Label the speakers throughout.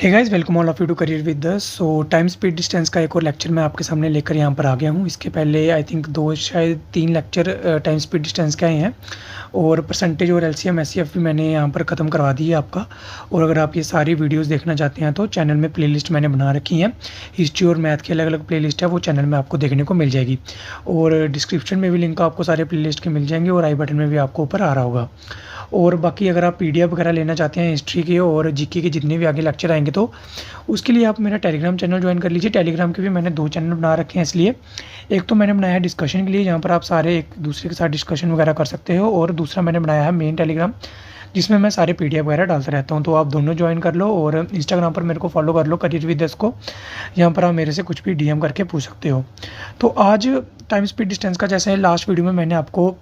Speaker 1: Hey guys, welcome all of you to career with us. So time speed distance का एक और lecture मैं आपके सामने लेकर यहाँ पर आ गया हूँ। इसके पहले आई थिंक शायद तीन लेक्चर टाइम स्पीड डिस्टेंस के आए हैं और परसेंटेज और एलसीएम एचसीएफ भी मैंने यहाँ पर ख़त्म करवा दी है आपका। और अगर आप ये सारी वीडियोस देखना चाहते हैं तो चैनल में प्लेलिस्ट मैंने बना रखी है। हिस्ट्री और मैथ की अलग अलग प्लेलिस्ट है, वो चैनल में आपको देखने को मिल जाएगी और डिस्क्रिप्शन में भी लिंक आपको सारे प्लेलिस्ट के मिल जाएंगे और आई बटन में भी आपको ऊपर आ रहा होगा। और बाकी अगर आप पीडीएफ वगैरह लेना चाहते हैं हिस्ट्री के और जीके के जितने भी आगे लेक्चर आएंगे तो उसके लिए आप मेरा टेलीग्राम चैनल ज्वाइन कर लीजिए। टेलीग्राम के भी मैंने 2 चैनल बना रखे हैं, इसलिए एक तो मैंने बनाया है डिस्कशन के लिए, जहाँ पर आप सारे एक दूसरे के साथ डिस्कशन वगैरह कर सकते हो, और दूसरा मैंने बनाया है मेन टेलीग्राम, जिसमें मैं सारे पीडीएफ वगैरह डालता रहता हूँ। तो आप दोनों ज्वाइन कर लो और इंस्टाग्राम पर मेरे को फॉलो कर लो, करियर विद अस को। यहाँ पर आप मेरे से कुछ भी डीएम करके पूछ सकते हो। तो आज टाइम स्पीड डिस्टेंस का, जैसे लास्ट वीडियो में मैंने आपको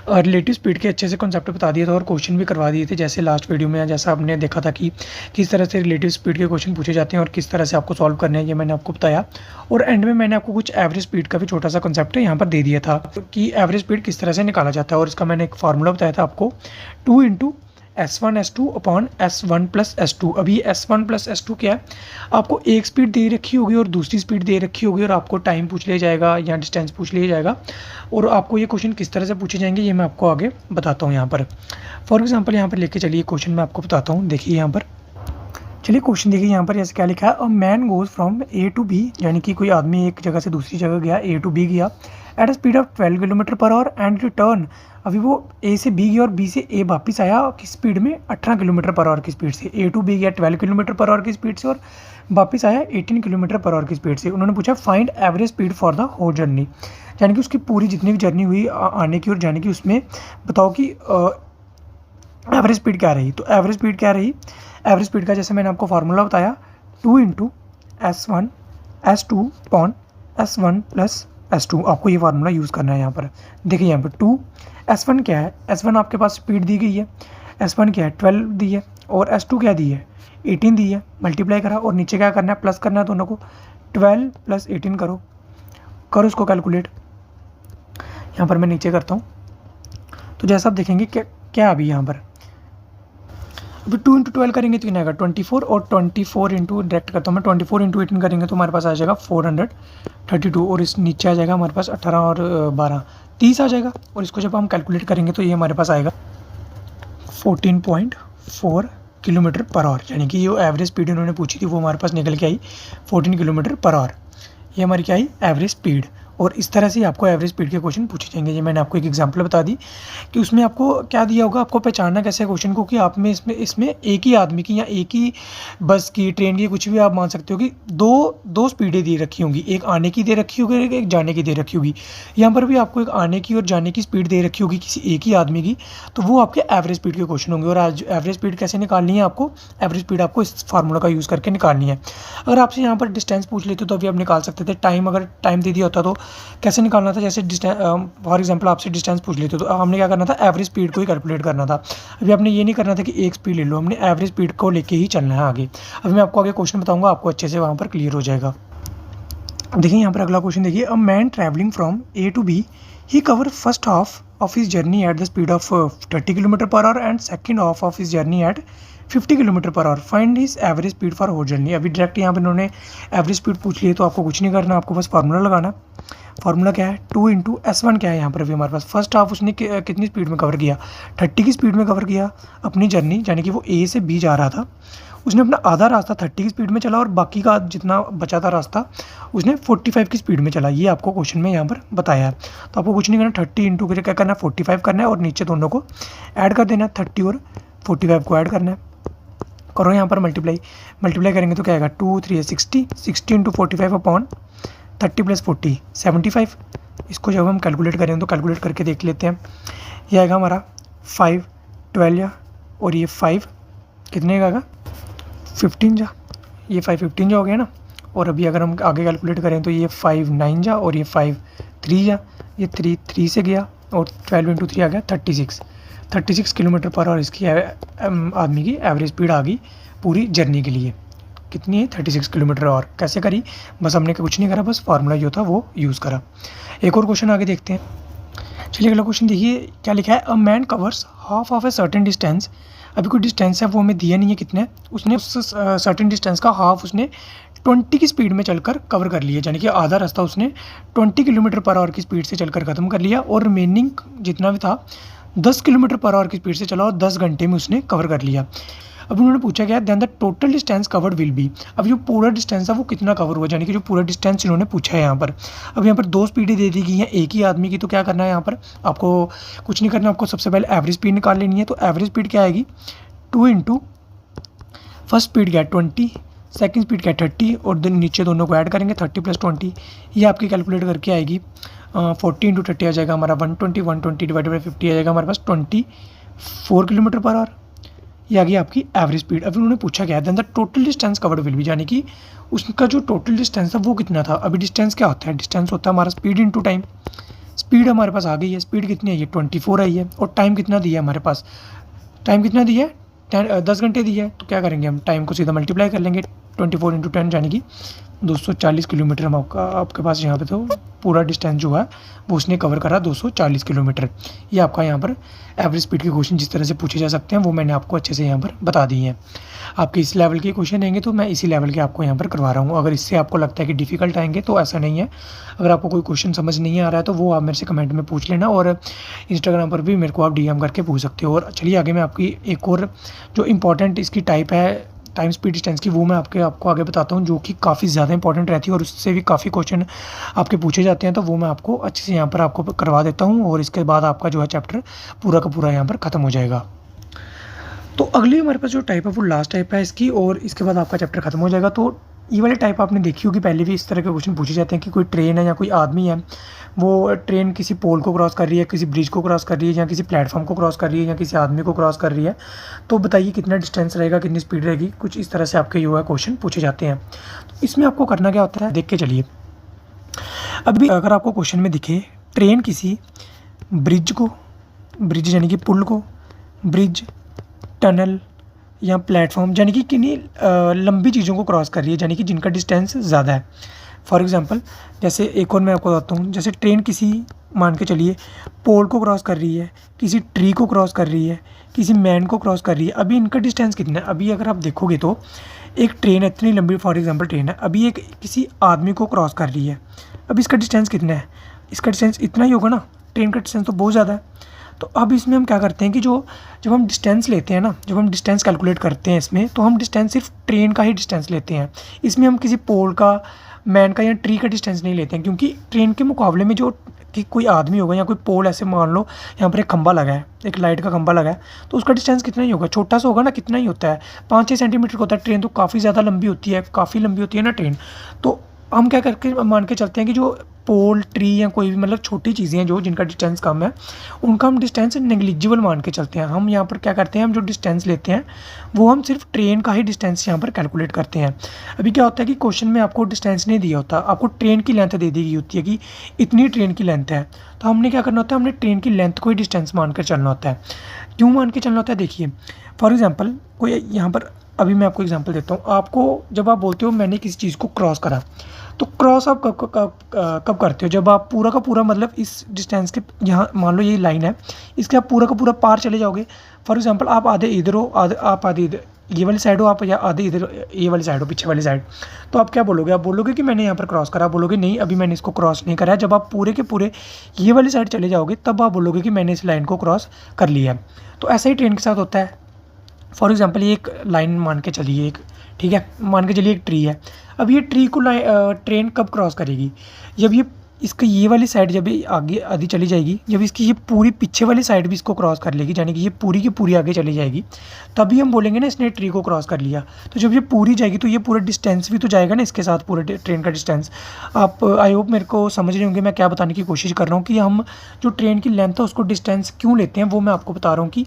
Speaker 1: रिलेटिव स्पीड के अच्छे से कॉन्सेप्ट बता दिए थे और क्वेश्चन भी करवा दिए थे, जैसे लास्ट वीडियो में जैसा आपने देखा था कि किस तरह से रिलेटिव स्पीड के क्वेश्चन पूछे जाते हैं और किस तरह से आपको सॉल्व करने हैं, ये मैंने आपको बताया। और एंड में मैंने आपको कुछ एवरेज स्पीड का भी छोटा सा कॉन्सेप्ट यहाँ पर दे दिया था कि एवरेज स्पीड किस तरह से निकाला जाता है, और इसका मैंने एक फार्मूला बताया था आपको, 2 into S1 S2 upon S1 plus S2। अभी S1 प्लस S2 क्या है, आपको एक स्पीड दे रखी होगी और दूसरी स्पीड दे रखी होगी और आपको टाइम पूछ लिया जाएगा या डिस्टेंस पूछ लिया जाएगा, और आपको ये क्वेश्चन किस तरह से पूछे जाएंगे ये मैं आपको आगे बताता हूँ। यहाँ पर फॉर एग्जांपल यहाँ पर लेके चलिए क्वेश्चन मैं आपको बताता हूँ। देखिए यहाँ पर, चलिए क्वेश्चन देखिए यहाँ पर, जैसे क्या लिखा है, a man goes from A to B, यानी कि कोई आदमी एक जगह से दूसरी जगह गया, ए टू बी गया, eight a speed of 12 kilometre per hour and return. अभी वो ए से बी गया और बी से ए वापस आया किस स्पीड में, 18 किलोमीटर पर आवर की स्पीड से। ए टू बी गया 12 किलोमीटर पर आवर की स्पीड से और वापस आया 18 किलोमीटर पर आवर की स्पीड से। उन्होंने पूछा find average speed for the whole journey, यानी कि उसकी पूरी जितनी भी जर्नी हुई आने की और जाने की, उसमें बताओ कि एवरेज स्पीड क्या रही। तो एवरेज स्पीड क्या रही, एवरेज स्पीड का जैसे मैंने आपको फार्मूला बताया, 2 into S1 S2 upon S1 plus S2। आपको ये फार्मूला यूज़ करना है यहाँ पर। देखिए यहाँ पर 2 S1 क्या है, S1 आपके पास स्पीड दी गई है, S1 क्या है 12 दी है, और S2 क्या दी है 18 दी है, मल्टीप्लाई करा और नीचे क्या करना है, प्लस करना है दोनों को, 12 प्लस 18 करो उसको कैलकुलेट। यहाँ पर मैं नीचे करता हूँ, तो जैसा आप देखेंगे क्या अभी यहाँ पर अभी 2 इंटू 12 करेंगे तो कितना आएगा 24, और 24 इंटू डायरेक्ट करता हूँ मैं, 24 इंटू 18 करेंगे तो हमारे पास आ जाएगा 432, और इस नीचे आ जाएगा हमारे पास 18 और 12 30 आ जाएगा। और इसको जब हम कैलकुलेट करेंगे तो ये हमारे पास आएगा 14.4 किलोमीटर पर आवर, यानी कि जो एवरेज स्पीड उन्होंने पूछी थी वो हमारे पास निकल के आई 14 किलोमीटर पर आवर। ये हमारी क्या आई, एवरेज स्पीड। और इस तरह से आपको एवरेज स्पीड के क्वेश्चन पूछे जाएंगे। ये मैंने आपको एक एग्जांपल बता दी कि उसमें आपको क्या दिया होगा, आपको पहचानना कैसे क्वेश्चन को, कि आप में इसमें एक ही आदमी की या एक ही बस की, ट्रेन की, कुछ भी आप मान सकते हो कि दो स्पीडें दे रखी होंगी, एक आने की दे रखी होगी, एक जाने की दे रखी होगी। यहाँ पर भी आपको एक आने की और जाने की स्पीड दे रखी होगी किसी एक ही आदमी की, तो वो आपके एवरेज स्पीड के क्वेश्चन होंगे। और आज एवरेज स्पीड कैसे निकालनी है, आपको एवरेज स्पीड आपको इस फार्मूला का यूज़ करके निकालनी है। अगर आपसे यहाँ पर डिस्टेंस पूछ लेते तो अभी आप निकाल सकते थे। टाइम, अगर टाइम दे दिया होता तो कैसे निकालना था, जैसे फॉर एग्जांपल आपसे डिस्टेंस पूछ लेते तो हमने क्या करना था, एवरेज स्पीड को ही कैलकुलेट करना था। अभी आपने ये नहीं करना था कि एक स्पीड ले लो, हमने एवरेज स्पीड को लेके ही चलना है आगे। अभी मैं आपको आगे क्वेश्चन बताऊंगा, आपको अच्छे से वहाँ पर क्लियर हो जाएगा। देखिए यहाँ पर अगला क्वेश्चन देखिए, a man travelling from A to B, he cover first half of his journey at the speed of 30 kilometre per hour and second half of his journey at 50 kilometre per hour, find his average speed for whole journey. अभी direct यहाँ पर इन्होंने average speed पूछ ली है, तो आपको कुछ नहीं करना, आपको बस फार्मूला लगाना। फार्मूला क्या है, 2 इंटू S1 क्या है यहाँ पर, अभी हमारे पास फर्स्ट हाफ उसने कितनी स्पीड में कवर किया, 30 की स्पीड में कवर किया अपनी जर्नी, यानी कि वो ए से बी जा रहा था। उसने अपना आधा रास्ता 30 की स्पीड में चला और बाकी का जितना बचा था रास्ता उसने 45 की स्पीड में चला। ये आपको क्वेश्चन में यहाँ पर बताया है। तो आपको कुछ नहीं करना, 30 इंटू करके क्या करना है, 45 करना है और नीचे दोनों को ऐड कर देना है, 30 और 45 को ऐड करना है। करो यहाँ पर मल्टीप्लाई करेंगे तो क्या आएगा, 2 3 60, 60 इंटू 45 अपॉन 30 प्लस 40 75। इसको जब हम कैलकुलेट करेंगे तो कैलकुलेट करके देख लेते हैं। ये आएगा हमारा 5 12 जा, और ये 5 कितने का आएगा 15 जा, ये 5 15 जा हो गया ना। और अभी अगर हम आगे कैलकुलेट करें तो ये 5 9 जा, और ये 5 3 जा, ये 3 से गया, और 12 इंटू 3 आ गया 36 किलोमीटर पर आवर इसकी आदमी की एवरेज स्पीड आ गई पूरी जर्नी के लिए। कितनी है, 36 किलोमीटर। और कैसे करी, बस हमने कुछ नहीं करा, बस फार्मूला जो था वो यूज़ करा। एक और क्वेश्चन आगे देखते हैं। चलिए अगला क्वेश्चन देखिए क्या लिखा है, a man covers half of a certain distance अभी कोई डिस्टेंस है वो हमें दिया नहीं है कितना है, उसने उस सर्टेन डिस्टेंस का हाफ उसने 20 की स्पीड में चलकर कवर कर लिया, यानी कि आधा रास्ता उसने 20 किलोमीटर पर आवर की स्पीड से चलकर ख़त्म कर लिया, और रिमेनिंग जितना भी था 10 किलोमीटर पर आवर की स्पीड से चला और 10 घंटे में उसने कवर कर लिया। अब उन्होंने पूछा गया then the total distance covered will be. अब जो पूरा डिस्टेंस है वो कितना कवर हुआ, यानी कि जो पूरा डिस्टेंस इन्होंने पूछा है यहाँ पर। अब यहाँ पर 2 स्पीडें दे दी गई हैं एक ही आदमी की, तो क्या करना है यहाँ पर आपको कुछ नहीं करना, आपको सबसे पहले एवरेज स्पीड निकाल लेनी है। तो एवरेज स्पीड क्या आएगी 2 इंटू फर्स्ट स्पीड क्या है 20, सेकंड स्पीड क्या है 30, और नीचे दोनों को ऐड करेंगे 30 + 20, ये आपकी कैलकुलेट करके आएगी 40 × 30 आ जाएगा हमारा 120, 120 डिवाइडेड बाई 50 आ जाएगा हमारे पास 24 किलोमीटर पर आवर। ये आ गई आपकी एवरेज स्पीड। अभी उन्होंने पूछा क्या है then the total distance covered will be, यानी कि उसका जो टोटल डिस्टेंस है वो कितना था। अभी डिस्टेंस क्या होता है, डिस्टेंस होता है हमारा स्पीड इंटू टाइम। स्पीड हमारे पास आ गई है, स्पीड कितनी आई है 24 आई है, और टाइम कितना दिया है हमारे पास, टाइम कितना दिया है 10 घंटे दिया है। तो क्या करेंगे हम टाइम को सीधा मल्टीप्लाई कर लेंगे 24 × 10, यानी कि 240 किलोमीटर हम आपके पास यहाँ पे, तो पूरा डिस्टेंस जो है वो उसने कवर करा 240 किलोमीटर। ये आपका यहाँ पर एवरेज स्पीड के क्वेश्चन जिस तरह से पूछे जा सकते हैं वो मैंने आपको अच्छे से यहाँ पर बता दिए हैं। आपके इस लेवल के क्वेश्चन आएंगे तो मैं इसी लेवल के आपको यहाँ पर करवा रहा हूँ। अगर इससे आपको लगता है कि डिफ़िकल्ट आएंगे तो ऐसा नहीं है। अगर आपको कोई क्वेश्चन समझ नहीं आ रहा है तो वो आप मेरे से कमेंट में पूछ लेना, और इंस्टाग्राम पर भी मेरे को आप DM करके पूछ सकते हो। और चलिए आगे मैं आपकी एक और जो इंपॉर्टेंट इसकी टाइप है टाइम स्पीड डिस्टेंस की, वो मैं आपको आगे बताता हूँ, जो कि काफ़ी ज़्यादा इंपॉर्टेंट रहती है और उससे भी काफ़ी क्वेश्चन आपके पूछे जाते हैं। तो वो मैं आपको अच्छे से यहाँ पर आपको करवा देता हूँ, और इसके बाद आपका जो है चैप्टर पूरा का पूरा यहाँ पर ख़त्म हो जाएगा। तो अगली हमारे पास जो टाइप है वो लास्ट टाइप है इसकी, और इसके बाद आपका चैप्टर खत्म हो जाएगा। तो ये वाली टाइप आपने देखी होगी, पहले भी इस तरह के क्वेश्चन पूछे जाते हैं कि कोई ट्रेन है या कोई आदमी है, वो ट्रेन किसी पोल को क्रॉस कर रही है, किसी ब्रिज को क्रॉस कर रही है, या किसी प्लेटफॉर्म को क्रॉस कर रही है, या किसी आदमी को क्रॉस कर रही है। तो बताइए कितना डिस्टेंस रहेगा, कितनी स्पीड रहेगी, कुछ इस तरह से आपके जो है क्वेश्चन पूछे जाते हैं। तो इसमें आपको करना क्या होता है देख के चलिए। अभी अगर आपको क्वेश्चन में दिखे ट्रेन किसी ब्रिज यानी कि पुल को, ब्रिज, टनल या प्लेटफॉर्म यानी कि किन्हीं लंबी चीज़ों को क्रॉस कर रही है, यानी कि जिनका डिस्टेंस ज़्यादा है। फॉर एग्जांपल जैसे एक और मैं आपको बताता हूँ, जैसे ट्रेन किसी मान के चलिए पोल को क्रॉस कर रही है, किसी ट्री को क्रॉस कर रही है, किसी मैन को क्रॉस कर रही है। अभी इनका डिस्टेंस कितना है, अभी अगर आप देखोगे तो एक ट्रेन है इतनी लंबी, फॉर एग्जांपल ट्रेन है, अभी एक किसी आदमी को क्रॉस कर रही है। अब इसका डिस्टेंस कितना है, इसका डिस्टेंस इतना ही होगा ना, ट्रेन का डिस्टेंस तो बहुत ज़्यादा है। तो अब इसमें हम क्या करते हैं कि जब हम डिस्टेंस लेते हैं ना, जब हम डिस्टेंस कैलकुलेट करते हैं इसमें, तो हम डिस्टेंस सिर्फ ट्रेन का ही डिस्टेंस लेते हैं। इसमें हम किसी पोल का, मैन का या ट्री का डिस्टेंस नहीं लेते हैं, क्योंकि ट्रेन के मुकाबले में जो कि कोई आदमी होगा या कोई पोल, ऐसे मान लो यहाँ पर एक खंभा लगा है, एक लाइट का खंभा लगा है, तो उसका डिस्टेंस कितना ही होगा, छोटा सा होगा ना, कितना ही होता है 5-6 सेंटीमीटर का होता है। ट्रेन तो काफ़ी ज़्यादा लंबी होती है, काफ़ी लंबी होती है ना ट्रेन। तो हम क्या करके मान के चलते हैं कि जो पोल, ट्री या कोई भी मतलब छोटी चीज़ें हैं जो जिनका डिस्टेंस कम है, उनका हम डिस्टेंस नेग्लिजिबल मान के चलते हैं। हम यहाँ पर क्या करते हैं, हम जो डिस्टेंस लेते हैं वो हम सिर्फ ट्रेन का ही डिस्टेंस यहाँ पर कैलकुलेट करते हैं। अभी क्या होता है कि क्वेश्चन में आपको डिस्टेंस नहीं दिया होता, आपको ट्रेन की लेंथ दे दी गई होती है कि इतनी ट्रेन की लेंथ है। तो हमने क्या करना होता है, हमने ट्रेन की लेंथ को ही डिस्टेंस मान कर चलना होता है। क्यों मान के चलना होता है, देखिए फॉर एग्जाम्पल कोई यहाँ पर, अभी मैं आपको एग्जांपल देता हूँ। आपको जब आप बोलते हो मैंने किसी चीज़ को क्रॉस करा, तो क्रॉस आप कब करते हो, जब आप पूरा का पूरा मतलब इस डिस्टेंस के, यहाँ मान लो ये लाइन है, इसके आप पूरा का पूरा पार चले जाओगे। फॉर एग्जांपल आप आधे इधर हो, आप आधे इधर ये वाली साइड हो, आप या आधे इधर ये वाली साइड हो, पीछे वाली साइड। तो आप क्या बोलोगे, आप बोलोगे कि मैंने यहाँ पर क्रॉस करा, बोलोगे नहीं अभी मैंने इसको क्रॉस नहीं करा है। जब आप पूरे के पूरे ये वाली साइड चले जाओगे तब आप बोलोगे कि मैंने इस लाइन को क्रॉस कर लिया है। तो ऐसा ही ट्रेन के साथ होता है। फॉर एग्जांपल ये एक लाइन मान के चलिए, एक ठीक है, मान के चलिए एक ट्री है। अब ये ट्री को ट्रेन कब क्रॉस करेगी, जब ये इसका ये वाली साइड जब ये आगे आधी चली जाएगी, जब इसकी ये पूरी पीछे वाली साइड भी इसको क्रॉस कर लेगी, यानी कि ये पूरी की पूरी आगे चली जाएगी, तभी हम बोलेंगे ना इसने ट्री को क्रॉस कर लिया। तो जब ये पूरी जाएगी तो ये पूरा डिस्टेंस भी तो जाएगा ना इसके साथ, पूरे ट्रेन का डिस्टेंस। आप आई होप मेरे को समझ रहे होंगे मैं क्या बताने की कोशिश कर रहा हूँ, कि हम जो ट्रेन की लेंथ है उसको डिस्टेंस क्यों लेते हैं, वो मैं आपको बता रहा हूँ। कि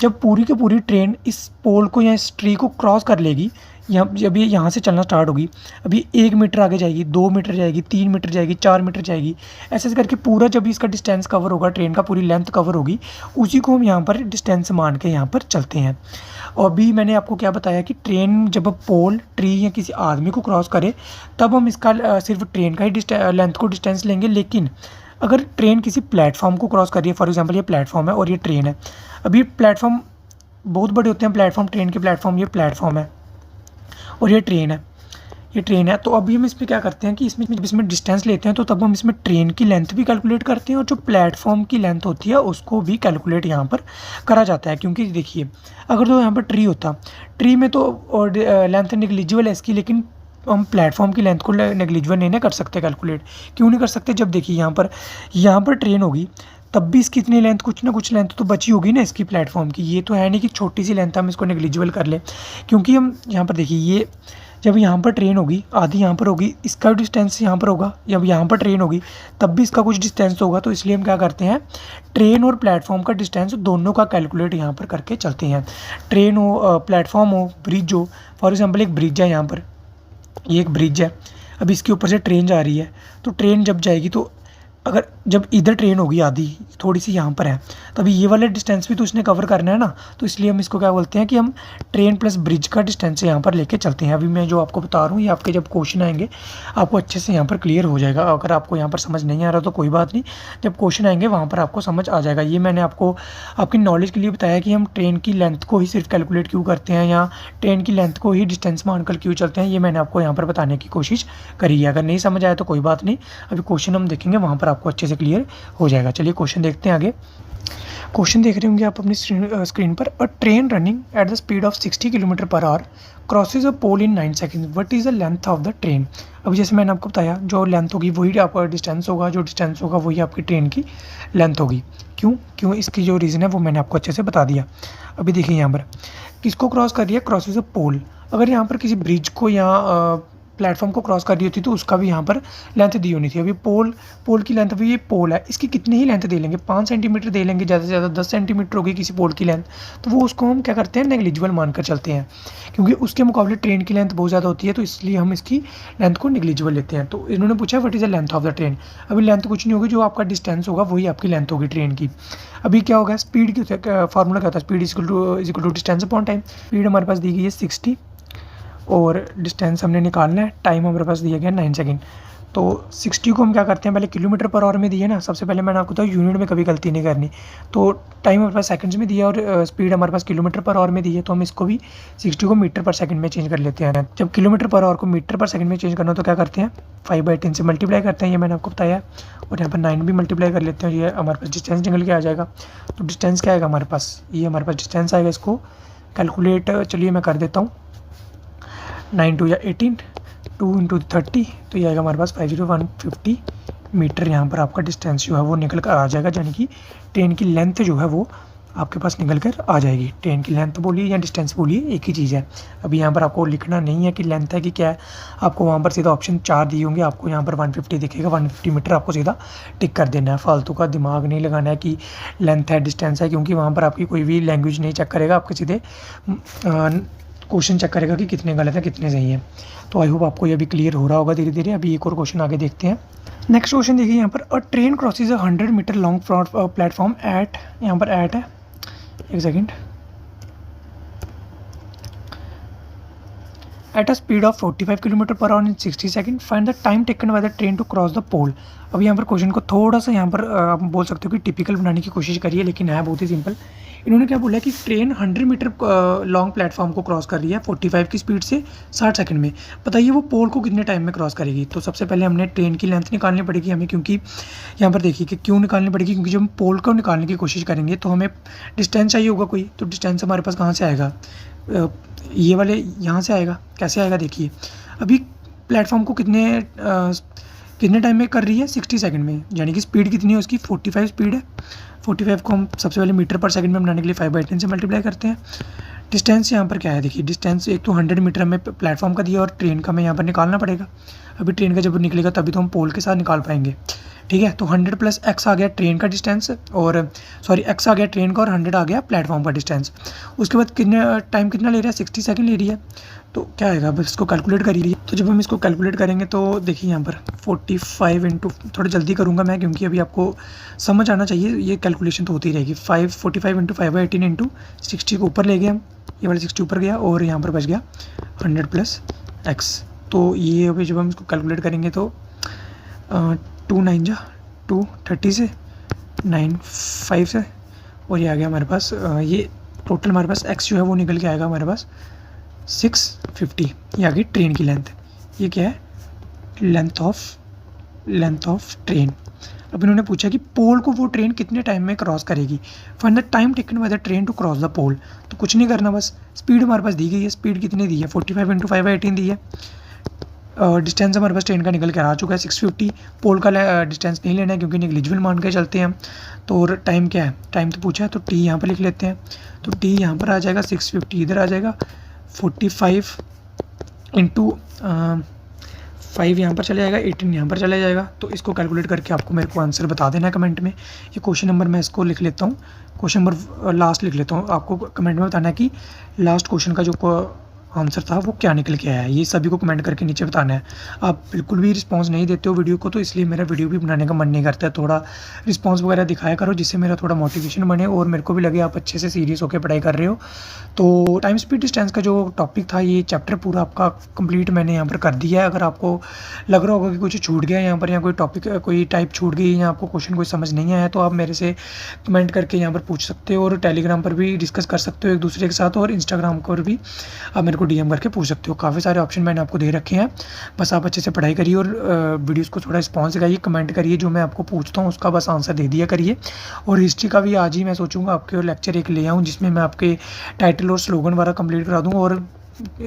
Speaker 1: जब पूरी की पूरी ट्रेन इस पोल को या इस ट्री को क्रॉस कर लेगी, जब ये यहाँ से चलना स्टार्ट होगी, अभी 1 मीटर आगे जाएगी, 2 मीटर जाएगी, 3 मीटर जाएगी, 4 मीटर जाएगी, ऐसे करके पूरा जब इसका डिस्टेंस कवर होगा, ट्रेन का पूरी लेंथ कवर होगी, उसी को हम यहाँ पर डिस्टेंस मान के यहाँ पर चलते हैं। और अभी मैंने आपको क्या बताया कि ट्रेन जब पोल, ट्री या किसी आदमी को क्रॉस करे तब हम इसका सिर्फ ट्रेन का ही लेंथ को डिस्टेंस लेंगे। लेकिन अगर ट्रेन किसी प्लेटफॉर्म को क्रॉस कर रही है, फॉर एग्जाम्पल ये प्लेटफॉर्म है और ये ट्रेन है, अभी प्लेटफॉर्म बहुत बड़े होते हैं प्लेटफॉर्म, ट्रेन के प्लेटफॉर्म, ये प्लेटफॉर्म है और ये ट्रेन है, ये ट्रेन है। तो अभी हम इसमें क्या करते हैं कि इसमें डिस्टेंस लेते हैं, तो तब हम इसमें ट्रेन की लेंथ भी कैलकुलेट करते हैं और जो प्लेटफॉर्म की लेंथ होती है उसको भी कैलकुलेट यहाँ पर करा जाता है। क्योंकि देखिए अगर तो यहाँ पर ट्री होता, ट्री में तो और लेंथ निगलिजिबल है इसकी, लेकिन हम प्लेटफॉर्म की लेंथ को नेगलिजिबल नहीं ना कर सकते कैलकुलेट। क्यों नहीं कर सकते? जब देखिए यहाँ पर ट्रेन होगी तब भी इसकी इतनी लेंथ, कुछ ना कुछ लेंथ तो बची होगी ना इसकी प्लेटफॉर्म की। ये तो है नहीं कि छोटी सी लेंथ हम इसको नेगलिजिबल कर लें, क्योंकि हम यहाँ पर देखिए ये जब यहाँ पर ट्रेन होगी आधी यहाँ पर होगी, इसका डिस्टेंस यहाँ पर होगा, जब यहाँ पर ट्रेन होगी तब भी इसका कुछ डिस्टेंस होगा। तो इसलिए हम क्या करते हैं, ट्रेन और प्लेटफॉर्म का डिस्टेंस दोनों का कैलकुलेट यहाँ पर करके चलते हैं। ट्रेन हो, प्लेटफॉर्म हो, ब्रिज हो। फॉर एग्जाम्पल एक ब्रिज है, यहाँ पर ये एक ब्रिज है, अब इसके ऊपर से ट्रेन जा रही है। तो ट्रेन जब जाएगी तो अगर जब इधर ट्रेन होगी आधी थोड़ी सी यहाँ पर है, तभी ये वाला डिस्टेंस भी तो इसने कवर करना है ना। तो इसलिए हम इसको क्या बोलते हैं कि हम ट्रेन प्लस ब्रिज का डिस्टेंस यहाँ पर लेके चलते हैं। अभी मैं जो आपको बता रहा हूँ ये आपके जब क्वेश्चन आएंगे आपको अच्छे से यहाँ पर क्लियर हो जाएगा। अगर आपको यहाँ पर समझ नहीं आ रहा तो कोई बात नहीं, जब क्वेश्चन आएंगे वहाँ पर आपको समझ आ जाएगा। ये मैंने आपको आपकी नॉलेज के लिए बताया कि हम ट्रेन की लेंथ को ही सिर्फ कैलकुलेट क्यों करते हैं या ट्रेन की लेंथ को ही डिस्टेंस मानकर क्यों चलते हैं, ये मैंने आपको यहाँ पर बताने की कोशिश करी है। अगर नहीं समझ आया तो कोई बात नहीं, अभी क्वेश्चन हम देखेंगे वहाँ पर आपको अच्छे से क्लियर हो जाएगा। चलिए क्वेश्चन देखते हैं आगे। क्वेश्चन देख रहे होंगे आप अपनी स्क्रीन पर। A train running at the speed of 60 kilometre per hour crosses a pole in 9 second, what is the length of the train. अभी जैसे मैंने आपको बताया जो लेंथ होगी वही आपका डिस्टेंस होगा, जो डिस्टेंस होगा वही आपकी ट्रेन की लेंथ होगी। क्यों इसकी जो रीज़न है वो मैंने आपको अच्छे से बता दिया। अभी देखिए यहाँ पर किसको क्रॉस कर रही है, क्रॉसेज अ पोल। अगर यहाँ पर किसी ब्रिज को या प्लेटफॉर्म को क्रॉस कर रही होती तो उसका भी यहाँ पर लेंथ दी होनी थी। अभी पोल की लेंथ, अभी ये पोल है, इसकी कितनी ही लेंथ दे लेंगे, 5 सेंटीमीटर दे लेंगे, ज़्यादा से ज़्यादा 10 सेंटीमीटर होगी किसी पोल की लेंथ, तो वो उसको हम क्या करते हैं, नेग्लिजिबल मानकर चलते हैं। क्योंकि उसके मुकाबले ट्रेन की लेंथ बहुत ज़्यादा होती है, तो इसलिए हम इसकी लेंथ को नेग्लिजिबल लेते हैं। तो इन्होंने पूछा what is the length of the train. अभी लेंथ कुछ नहीं होगी, जो आपका डिस्टेंस होगा वही आपकी लेंथ होगी ट्रेन की। अभी क्या होगा, स्पीड की फार्मूला क्या होता है, speed is equal to distance upon time. Speed हमारे पास दी गई है 60 और डिस्टेंस हमने निकालना है, टाइम हमारे पास दिया गया 9 सेकंड। तो 60 को हम क्या करते हैं, पहले किलोमीटर पर आवर में दिए ना, सबसे पहले मैंने आपको बताया यूनिट में कभी गलती नहीं करनी। तो टाइम हमारे पास सेकंड्स में दिया और स्पीड हमारे पास किलोमीटर पर आवर में दी है, तो हम इसको भी 60 को मीटर पर सेकंड में चेंज कर लेते हैं। जब किलोमीटर पर आवर को मीटर पर सेकंड में चेंज करना तो क्या करते हैं, 5/10 से मल्टीप्लाई करते हैं, ये मैंने आपको बताया। और यहाँ पर 9 भी मल्टीप्लाई कर लेते हैं, ये हमारे पास डिस्टेंस निकल के आ जाएगा। तो डिस्टेंस क्या आएगा हमारे पास, ये हमारे पास डिस्टेंस आएगा। इसको कैलकुलेट चलिए मैं कर देता हूँ, 9 2 या 18, 2 इंटू 30, तो ये आएगा हमारे पास 5150 मीटर। यहाँ पर आपका डिस्टेंस जो है वो निकल कर आ जाएगा, यानी कि ट्रेन की लेंथ जो है वो आपके पास निकल कर आ जाएगी। ट्रेन की लेंथ बोलिए या डिस्टेंस बोलिए एक ही चीज़ है। अभी यहाँ पर आपको लिखना नहीं है कि लेंथ है कि क्या है, आपको वहाँ पर सीधा ऑप्शन 4 दिए होंगे, आपको यहाँ पर 150 दिखेगा, 150 मीटर आपको सीधा टिक कर देना है। फालतू का दिमाग नहीं लगाना है कि लेंथ है डिस्टेंस है, क्योंकि वहाँ पर आपकी कोई भी लैंग्वेज नहीं चेक करेगा, आपके सीधे क्वेश्चन चेक करेगा कि कितने गलत है कितने सही है। तो आई होप आपको ये भी क्लियर हो रहा होगा धीरे धीरे। अभी एक और क्वेश्चन आगे देखते हैं। नेक्स्ट क्वेश्चन देखिए यहाँ पर, a train crosses 100 metre long platform at, यहाँ पर एट है, एक second, at a speed of 45 kilometre per hour in 60 second, find the time taken by the train to cross the pole. अब यहाँ पर क्वेश्चन को थोड़ा सा यहाँ पर आप बोल सकते हो कि टिपिकल बनाने की कोशिश करिए, लेकिन है बहुत ही सिंपल। इन्होंने क्या बोला कि ट्रेन 100 मीटर लॉन्ग प्लेटफॉर्म को क्रॉस कर रही है 45 की स्पीड से 60 सेकंड में। बताइए वो पोल को कितने टाइम में क्रॉस करेगी। तो सबसे पहले हमने ट्रेन की लेंथ निकालनी पड़ेगी हमें, क्योंकि यहाँ पर देखिए कि क्यों निकालनी पड़ेगी, क्योंकि जब हम पोल को निकालने की कोशिश करेंगे तो हमें डिस्टेंस चाहिए होगा कोई। तो डिस्टेंस हमारे पास कहाँ से आएगा, ये वाले यहाँ से आएगा। कैसे आएगा देखिए, अभी प्लेटफॉर्म को कितने टाइम में कर रही है, 60 सेकंड में, यानी कि स्पीड कितनी है उसकी, 45 स्पीड है। 45 को हम सबसे पहले मीटर पर सेकंड में बनाने के लिए 5/10 से मल्टीप्लाई करते हैं। डिस्टेंस यहाँ पर क्या है देखिए, डिस्टेंस एक तो 100 मीटर में प्लेटफॉर्म का दिया और ट्रेन का हमें यहाँ पर निकालना पड़ेगा। अभी ट्रेन का जब निकलेगा तभी तो हम पोल के साथ निकाल पाएंगे, ठीक है। तो 100 प्लस x आ गया ट्रेन का डिस्टेंस, और सॉरी x आ गया ट्रेन का और 100 आ गया प्लेटफॉर्म का डिस्टेंस। उसके बाद टाइम कितना ले रहा है, 60 सेकंड ले रही है। तो क्या आएगा, अब इसको कैलकुलेट करिए। तो जब हम इसको कैलकुलेट करेंगे तो देखिए यहाँ पर 45 इंटू, थोड़ा जल्दी करूँगा मैं क्योंकि अभी आपको समझ आना चाहिए, ये कैलकुलेशन तो होती रहेगी। 45 इंटू 5/18 इंटू 60 को ऊपर ले गए हम, ये वाला 60 ऊपर गया और यहाँ पर बच गया 100 प्लस x। तो ये अभी जब हम इसको कैलकुलेट करेंगे तो 2 9 जा 2 30 से 9 5 से, और ये आ गया हमारे पास ये टोटल हमारे पास एक्स जो है वो निकल के आएगा हमारे पास 650। ये आ गई ट्रेन की लेंथ। ये क्या है, लेंथ ऑफ ट्रेन। अब इन्होंने पूछा कि पोल को वो ट्रेन कितने टाइम में क्रॉस करेगी, find the time taken by the train to cross the pole. तो कुछ नहीं करना, बस स्पीड हमारे पास दी गई है, स्पीड कितनी दी है 45 × 5/18 दी है। डिस्टेंस हमारे पास ट्रेन का निकल कर आ चुका है 650। पोल का डिस्टेंस नहीं लेना है क्योंकि निगलिजिबल मान के चलते हैं। तो टाइम क्या है, टाइम तो पूछा है तो टी यहाँ पर लिख लेते हैं। तो टी यहाँ पर आ जाएगा 650, इधर आ जाएगा 45 × 5 यहाँ पर चला जाएगा, 18 यहाँ पर चला जाएगा। तो इसको कैलकुलेट करके आपको मेरे को आंसर बता देना है कमेंट में। ये क्वेश्चन नंबर मैं इसको लिख लेता हूँ, क्वेश्चन नंबर लास्ट लिख लेता हूँ। आपको कमेंट में बताना है कि लास्ट क्वेश्चन का जो आंसर था वो क्या निकल के आया है, ये सभी को कमेंट करके नीचे बताना है। आप बिल्कुल भी रिस्पांस नहीं देते हो वीडियो को, तो इसलिए मेरा वीडियो भी बनाने का मन नहीं करता है। थोड़ा रिस्पांस वगैरह दिखाया करो जिससे मेरा थोड़ा मोटिवेशन बने और मेरे को भी लगे आप अच्छे से सीरियस होकर पढ़ाई कर रहे हो। तो टाइम स्पीड डिस्टेंस का जो टॉपिक था, ये चैप्टर पूरा आपका कंप्लीट मैंने यहाँ पर कर दिया है। अगर आपको लग रहा होगा कि कुछ छूट गया यहाँ पर, या कोई टॉपिक कोई टाइप छूट गई, या आपको क्वेश्चन कोई समझ नहीं आया, तो आप मेरे से कमेंट करके यहाँ पर पूछ सकते हो, और टेलीग्राम पर भी डिस्कस कर सकते हो एक दूसरे के साथ, और इंस्टाग्राम पर भी आप मेरे को DM करके पूछ सकते हो। काफ़ी सारे ऑप्शन मैंने आपको दे रखे हैं, बस आप अच्छे से पढ़ाई करिए और वीडियोस को थोड़ा रिस्पॉन्स दिखाइए, कमेंट करिए, जो मैं आपको पूछता हूँ उसका बस आंसर दे दिया करिए। और हिस्ट्री का भी आज ही मैं सोचूंगा आपके लेक्चर एक ले आऊँ जिसमें मैं आपके टाइटल और स्लोगन वगैरह कंप्लीट करा दूँ। और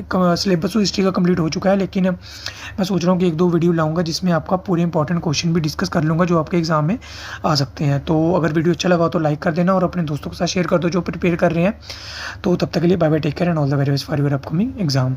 Speaker 1: सिलेबस तो हिस्ट्री का कंप्लीट हो चुका है, लेकिन मैं सोच रहा हूँ कि 1-2 वीडियो लाऊंगा जिसमें आपका पूरे इंपॉर्टेंट क्वेश्चन भी डिस्कस कर लूँगा जो आपके एग्जाम में आ सकते हैं। तो अगर वीडियो अच्छा लगा तो लाइक कर देना और अपने दोस्तों के साथ शेयर कर दो जो प्रिपेयर कर रहे हैं। तो तब तक के लिए bye bye, take care and all the very best for your upcoming exam.